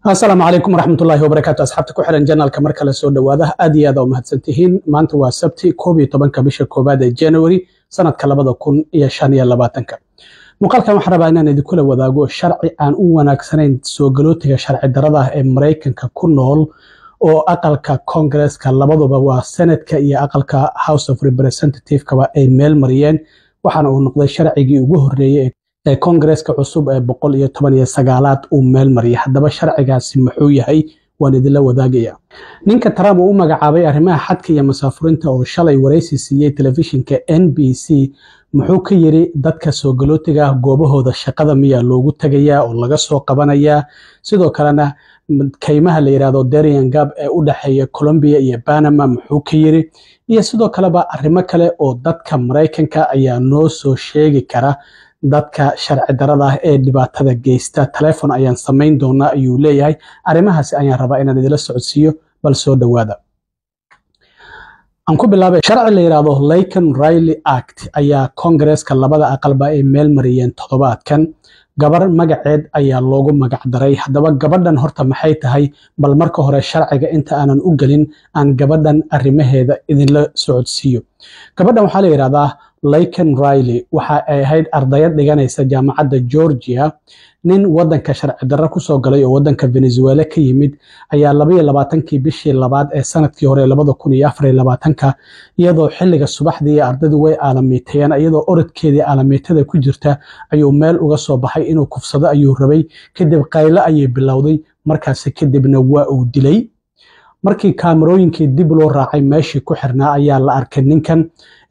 السلام عليكم ورحمة الله وبركاته. أصحابتك وحرن جنال كمركز السود وهذا أدي هذا ومهتسنتهين ما أنت وسبتي كوبي طبعا كبيش كوباد جانوري سنة كلابدا كون يشانيا لباتنك مقالك محربا إن ندي كل وذاقو الشرعي عن أوانك سنين سوغلوتي شرع الدرادة أمريكان ككونول أو أقل ككونغرس كلابدا بوا سنة كإيا أقل كهاوس أوف ريبريسنتيف كوا إيميل مريان وحنا نقضي شرعي وجهري كونغرس كعصوب بقول يتبني السجالات ومال مريح حدبا شرع جاسم محوي هاي وندلا وذاقية نينك ترى مو مجعبي أرمها حد كي مسافرين أو شلي ورئيس سي تلفزيون كNBC محوك يري دتك سوغلوتيجا جوبه هذا الشقة مية لوجو تجيا ولا جسوا قبنايا سيدو كلنا كيمها اللي يرادو داريان جاب أودا هي كولومبيا يا بنما محوك يري يسيدو كلبا أرمكله أو دتك أمريكان كأيا نوسو شيء كرا dadka sharci darada ah ee dhibaatada geysta telefoon ayaan sameyn doonaa ayuu leeyahay arimahaas ayaan rabaa inaan idila socodsiiyo bal soo dhawaada aan ku bilaabay sharci la yiraahdo Lincoln Riley Act ayaa Congress-ka labada aqalba ay meel mariyeen toddobaadkan gabar magaceed ayaa loogu magac daray hadaba gabadhan horta maxay tahay bal marka hore sharciga inta aanan u galin aan gabadhan arimaheeda idinla socodsiiyo gabadhan waxa la yiraahdaa Lincoln Riley waxa ay ahayd ardayad dhiganaysa jaamacadda Georgia nin wadanka sharci darro ku soo galay oo wadanka Venezuela ka yimid ayaa 22kii bishii labaad ee sanadkii hore 2024 iyadoo xilliga subaxdii ardaydu way aalamiiteen iyadoo orodkeedii aalamiitada ku jirta ayuu meel uga soo baxay inuu kufsado ayuu rabay kadib qaylo ayay bilowday markaas kadibna waa uu dilay markii kaamirooyinkii dib loo raacay meeshii ku xirnaa ayaa la arkay ninkan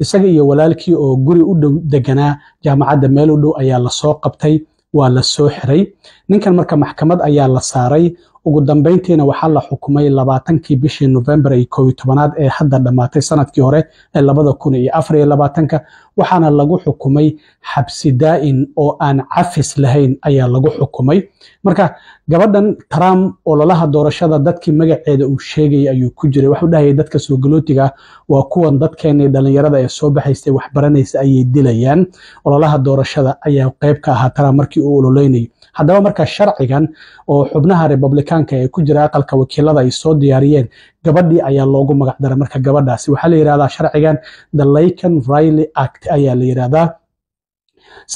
isaga iyo walaalkii oo guri u dhow deganaa jaamacadda meel u dhow ayaa la soo qabtay waa la soo xiray ninkan marka maxkamad ayaa la saaray ugu dambeyntiina waxa la xukumay 20kii bishii November ee 11aad ee hadda dhamaatay sanadkii hore ee 2024 waxaana lagu xukumay xabsi daa'in oo aan cafis lahayn ayaa lagu xukumay marka gabadhan Trump oo lalaha doorashada dadkii magaceeda uu sheegay ayuu ku jiray wuxuu dhahay dadka soo galootiga waa kuwan dadkeenii dhalinyarada ee soo baxaystay wax baranaysa ayay dilayaan oo lalaha doorashada ayaa qayb ka ahaa Trump markii uu ololeynay haddaba marka sharcigan oo xubnaha Republicanka ee ku jira aqalka wakiilada ay soo diyaariyeen gabadhii ayaa loogu magac daray marka gabadhaasi waxa la yiraahdaa sharcigan the Lincoln Riley Act ayaa la yiraahdaa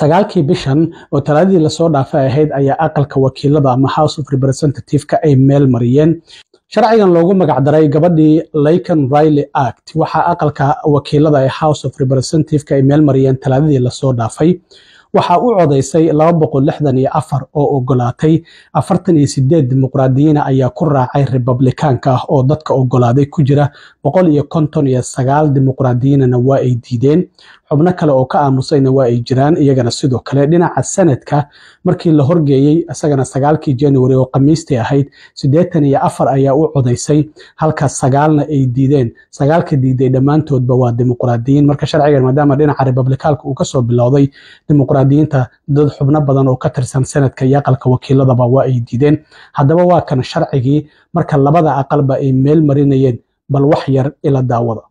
9kii bishan oo talaadii la soo dhaafay ahayd ayaa aqalka wakiilada ama House of Representatives ka ay meel mariyeen sharcigan loogu magac daray gabadhii Lincoln Riley Act waxa aqalka wakiilada ee House of Representatives ka ay meel mariyeen talaadii la soo dhaafay waxa uu codeysay 264 oo ogolaatay 48 dimuqraadiyiin ayaa ku raacay Republicanka oo dadka ogolaaday ku jira 159 dimuqraadiyiinna waa ay diideen xubno kale oo ka aamusayna waa ay jiraan iyagana sidoo kale dhinaca sanadka markii la horgeeyay asagana 9kii January oo Khamiistii ahayd 84 ayaa u codeysay halka 9na ay diideen 9ka diiday dhamaantoodba waa dimuqraadiyiin marka sharcigan maadaama dhinaca Republicanka uu ka soo bilowday dimuqraadiyiinta dad xubno badan oo ka tirsan sanadka iyo aqalka wakiiladaba waa ay diideen hadaba waa kan sharcigii marka labada aqalba ay meel marinayeen bal wax yar ila daawada.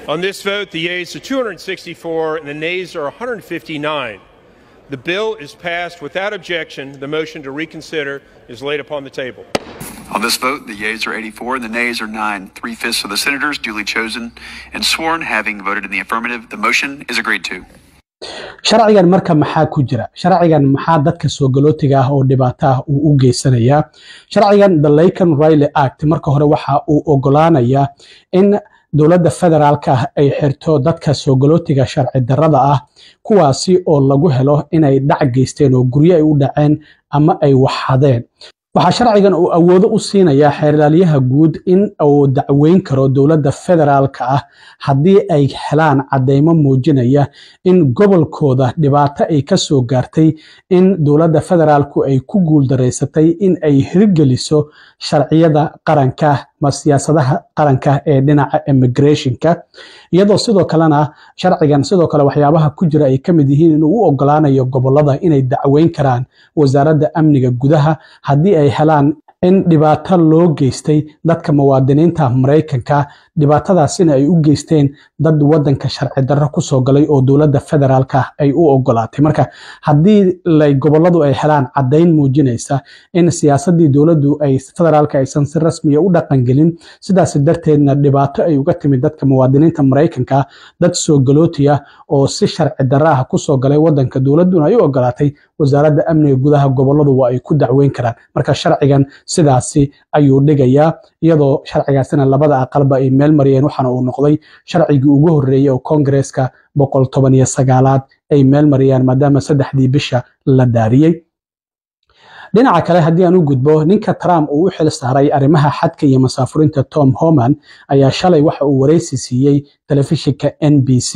On this vote, the yeas are 264 and the nays are 159. The bill is passed without objection. The motion to reconsider is laid upon the table. On this vote, the yeas are 84 and the nays are 9. 3/5 of the senators duly chosen and sworn having voted in the affirmative, the motion is agreed to. sharcigan marka maxaa ku jira sharcigan maxaa dadka soo galootiga ah oo dhibaato ah uu u geysanaya sharcigan the Lincoln Riley Act marka hore waxa uu ogolaanaya in dawladda federaalka ay xirto dadka soo galootiga sharci darrada ah kuwaasi oo lagu helo inay dhac geysteen oo guryo ay u dhaceen ama ay waxadeen waxa sharcigan uu awood u siinaya xeerlaaliyaha guud in uu dacweyn karo dawladda federaalka ah hadii ay helaan cadeymo muujinaya in gobolkooda dhibaato ay ka soo gaartay in dawladda federaalku ay ku guuldareysatay in ay hirgeliso sharciyada qaranka ma siyaasadaha qaranka ee dhinaca immigrationka iyadoo sidoo kalena sharcigan sidoo kale waxyaabaha ku jira ay kamid yihiin inuu u ogolaanayo gobolada inay dacweyn karaan wasaaradda amniga gudaha hadii ay helaan in dhibaato loo geystay dadka muwaadiniinta Mareykanka dhibaatadaasina ay u geysteen dad wadanka sharci darro ku soo galay oo dawladda federaalka ay u ogolaatay marka haddii lay goboladu ay helaan cadeyn muujinaysa in siyaasadii dawladdu ay federaalka aysan si rasmi ah u dhaqan gelin sidaas darteedna dhibaato ay uga timid dadka muwaadiniinta Mareykanka dad soo galootiya oo si sharci darro ah ku soo galay wadanka dawladdu ay u ogolaatay wasaaradda amniga gudaha goboladu waa ay ku dacweyn karaan marka sharcigan sidaasi ayuu dhigayaa iyadoo sharcigaasina labada aqalba ay meel mariyeen waxana uu noqday sharcigii ugu horeeyay oo Congress-ka 119aad ay meel mariyaan maadaama 3dii bisha la daariyay dhinaca kale haddii aan u gudbo ninka Trump uu u xil saaray arrimaha xadka iyo masaafurinta Tom Homan ayaa shalay waxa uu wareysi siiyay telefishinka NBC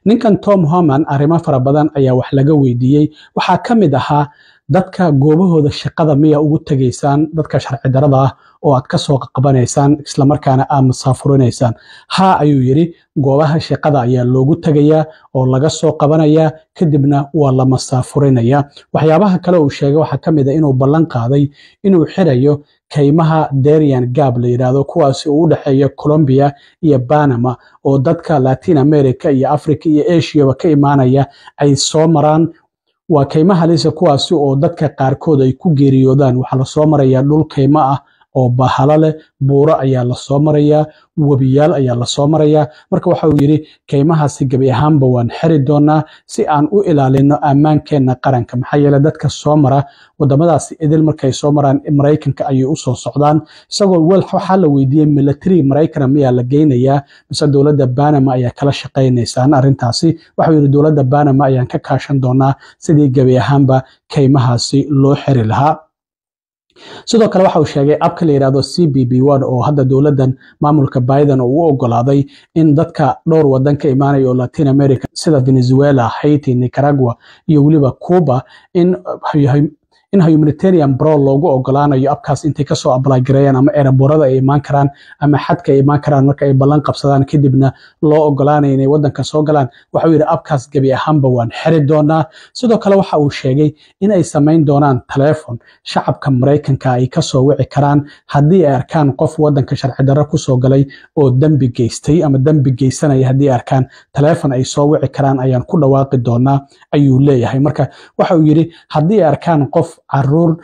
ninkan Tom Homan arrimo fara badan ayaa wax laga weydiiyay waxa kamid ahaa dadka goobahooda shaqada miya ugu tageysaan dadka sharci darrada ah oo aad ka soo qabanaysaan isla markaana aad masaafurinaysaan ha ayuu yiri goobaha shaqada ayaa loogu tagayaa oo laga soo qabanayaa kadibna waa la masaafurinayaa waxyaabaha kale uu sheegay waxa kamid ah inuu ballan qaaday inuu xirayo kaymaha Darien Gap la yiraahdo kuwaas oo u dhaxeeya Colombia iyo Panama oo dadka Latin America iyo Africa iyo Asia ka imaanaya ay soo maraan waa kaymaha lisa kuwaas oo dadka qaarkood ay ku geeriyoodaan waxa la soo maraya dhul kayma ah oo bahala leh buuro ayaa la soo maraya wabiyaal ayaa la soo maraya marka waxa uu yiri kaymahaasi gabi ahaanba waan xiri doonaa si aan u ilaalino ammaankeena qaranka maxaa yeelay dadka soo mara wadamadaasi idil markay soo maraan Mareykanka ay u soo socdaan isagoo waxa la weydiiyay military Mareykan miyaa la geynayaa mise dawladda Panama ayaa kala shaqeynaysa arintaasi waxa uu yiri dawladda Panama ayaan ka kaashan doonaa sidii gabi ahaanba kaymahaasi loo xiri lahaa sidoo kale waxa uu sheegay abka la yiraahdo CBP1 oo hadda dawladdan maamulka Biden uu ogolaaday in dadka dhowr wadan ka imaanaya oo Latin America sida Venezuela, Haiti, Nicaragua iyo waliba Cuba in humanitarian bro loogu ogolaanayo abkaas intay ka soo apply gareeyaan ama airportada ay imaan karaan ama xadka ay imaan karaan marka ay ballan qabsadaan kadibna loo ogolaanayo inay wadanka soo galaan waxa uu yiri abkaas gabi ahaanba waan xiri doonaa sidoo kale waxa uu sheegay in ay sameyn doonaan telephone shacabka Mareykanka ay ka soo wici karaan haddii ay arkaan qof wadanka sharci darro ku soo galay oo dambi geystay ama dambi geysanaya haddii ay arkaan telephone ay soo wici karaan ayaan ku dhawaaqi doonaa ayuu leeyahay marka waxa uu yiri haddii ay arkaan qof caruur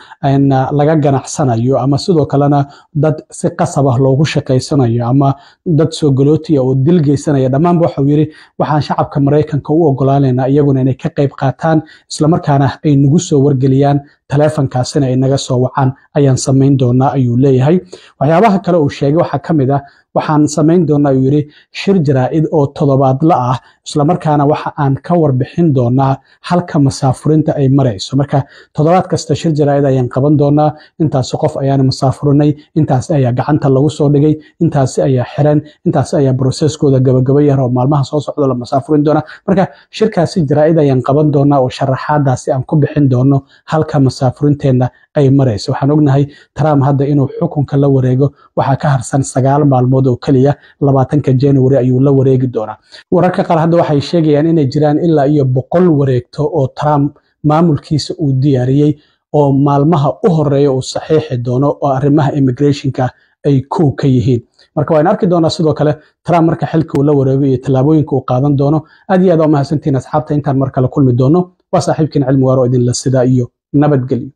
laga ganacsanayo ama sidoo kalena dad si qasab ah loogu shaqeysanayo ama dad soo galootiya oo dil geysanaya dhamaan waxa uu yiri waxaan shacabka Mareykanka u ogolaanaynaa iyaguna inay ka qayb qaataan isla markaana ay nagu soo wargeliyaan telefonkaasina ay naga soo wacaan ayaan sameyn doonaa ayuu leeyahay waxyaabaha kale uu sheegay waxa kamid ah waxaan sameyn doonaa uu yiri shir jaraa'id oo toddobaadla ah isla markaana waxa aan ka warbixin doonaa halka masaafurinta ay marayso marka toddobaad kasta shir jaraa'id ayaan qaban doonaa intaas qof ayaan masaafurinay intaas ayaa gacanta lagu soo dhigay intaas ayaa xiran intaas ayaa processkooda gabagabay yar oo maalmaha soo socda la masaafurin doona marka shirkaasi jaraa'id ayaan qaban doonaa oo sharaxaadaasi aan ku bixin doono halka masaafurinteena ay marayso waxaan ognahay Trump hadda inuu xukunka la wareego waxa ka harsan 9 maalmood oo kaliya 20 January ayuu la wareegi doonaa wararka qaar hadda waxay sheegayaan inay jiraan ilaa iyo 100 wareegto oo Trump maamulkiisa uu diyaariyay oo maalmaha u horeeya uu saxiixi doono oo arrimaha immigrationka ay ku ka yihiin marka waan arki doonaa sidoo kale Trump marka xilka uu la wareego iyo talaabooyinka uu qaadan doono aad iyo aad u mahadsantiin asxaabta intaan mar kale kulmi doono waa saaxiibkiin cilmi waaro idin la sida iyo nabadgelyo